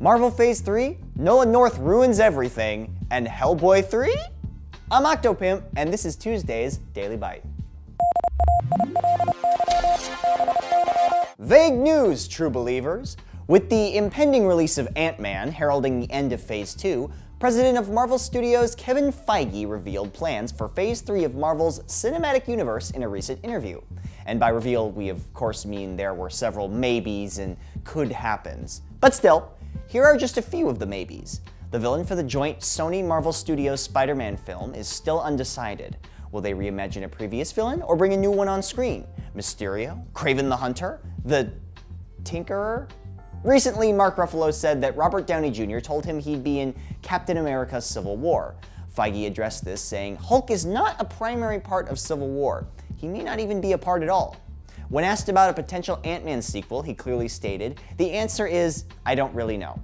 Marvel Phase 3, Nolan North ruins everything, and Hellboy 3? I'm Octopimp, and this is Tuesday's Daily Byte. Vague news, true believers. With the impending release of Ant-Man heralding the end of Phase 2, President of Marvel Studios Kevin Feige revealed plans for Phase 3 of Marvel's cinematic universe in a recent interview. And by reveal, we of course mean there were several maybes and could happens. But still, here are just a few of the maybes. The villain for the joint Sony-Marvel Studios Spider-Man film is still undecided. Will they reimagine a previous villain or bring a new one on screen? Mysterio? Kraven the Hunter? The Tinkerer? Recently, Mark Ruffalo said that Robert Downey Jr. told him he'd be in Captain America: Civil War. Feige addressed this, saying, "Hulk is not a primary part of Civil War. He may not even be a part at all." When asked about a potential Ant-Man sequel, he clearly stated, "The answer is, I don't really know."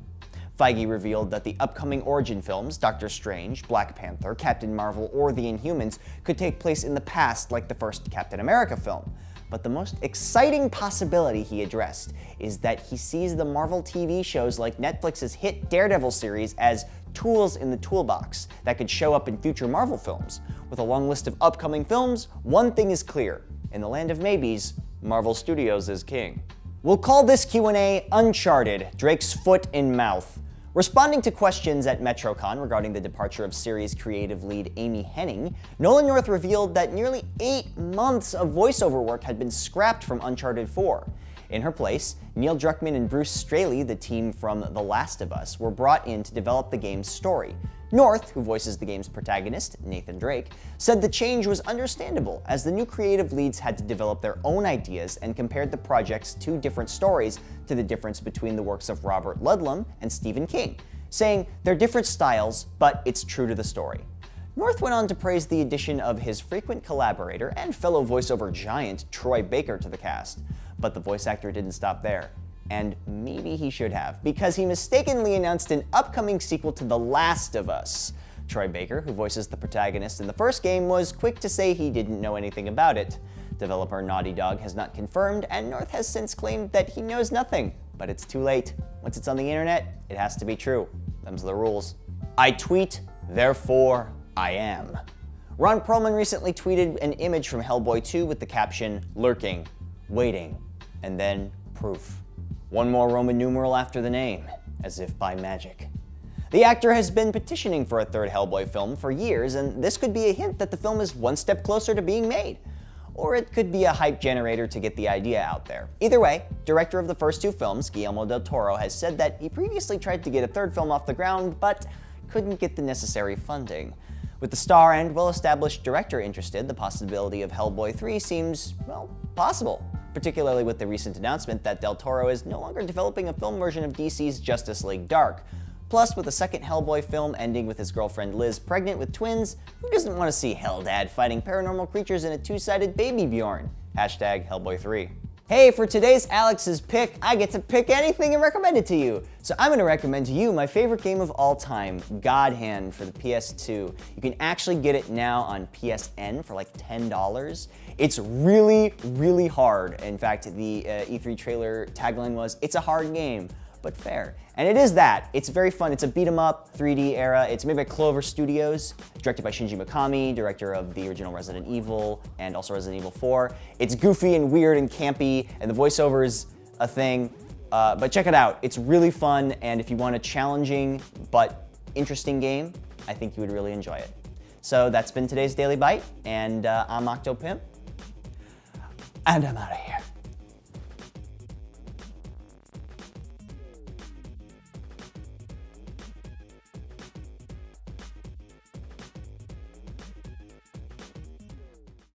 Feige revealed that the upcoming origin films, Doctor Strange, Black Panther, Captain Marvel, or The Inhumans, could take place in the past like the first Captain America film. But the most exciting possibility he addressed is that he sees the Marvel TV shows like Netflix's hit Daredevil series as tools in the toolbox that could show up in future Marvel films. With a long list of upcoming films, one thing is clear. In the land of maybes, Marvel Studios is king. We'll call this Q&A Uncharted, Drake's foot in mouth. Responding to questions at MetroCon regarding the departure of series creative lead Amy Henning, Nolan North revealed that nearly 8 months of voiceover work had been scrapped from Uncharted 4. In her place, Neil Druckmann and Bruce Straley, the team from The Last of Us, were brought in to develop the game's story. North, who voices the game's protagonist, Nathan Drake, said the change was understandable as the new creative leads had to develop their own ideas and compared the project's 2 different stories to the difference between the works of Robert Ludlum and Stephen King, saying they're different styles, but it's true to the story. North went on to praise the addition of his frequent collaborator and fellow voiceover giant Troy Baker to the cast. But the voice actor didn't stop there. And maybe he should have, because he mistakenly announced an upcoming sequel to The Last of Us. Troy Baker, who voices the protagonist in the first game, was quick to say he didn't know anything about it. Developer Naughty Dog has not confirmed, and North has since claimed that he knows nothing. But it's too late. Once it's on the internet, it has to be true. Them's the rules. I tweet, therefore I am. Ron Perlman recently tweeted an image from Hellboy 2 with the caption, "Lurking, waiting, and then proof." One more Roman numeral after the name, as if by magic. The actor has been petitioning for a third Hellboy film for years, and this could be a hint that the film is one step closer to being made. Or it could be a hype generator to get the idea out there. Either way, director of the first 2 films, Guillermo del Toro, has said that he previously tried to get a third film off the ground, but couldn't get the necessary funding. With the star and well-established director interested, the possibility of Hellboy 3 seems, well, possible. Particularly with the recent announcement that Del Toro is no longer developing a film version of DC's Justice League Dark. Plus, with the second Hellboy film ending with his girlfriend Liz pregnant with twins, who doesn't want to see Helldad fighting paranormal creatures in a 2-sided baby Bjorn? Hashtag Hellboy 3. Hey, for today's Alex's pick, I get to pick anything and recommend it to you. So I'm going to recommend to you my favorite game of all time, God Hand for the PS2. You can actually get it now on PSN for like $10. It's really, really hard. In fact, the E3 trailer tagline was, "It's a hard game, but fair." And it is that. It's very fun. It's a beat-em-up, 3D era. It's made by Clover Studios, directed by Shinji Mikami, director of the original Resident Evil and also Resident Evil 4. It's goofy and weird and campy, and the voiceover is a thing. But check it out. It's really fun, and if you want a challenging but interesting game, I think you would really enjoy it. So that's been today's Daily Byte, and I'm Octopimp, and I'm out of here.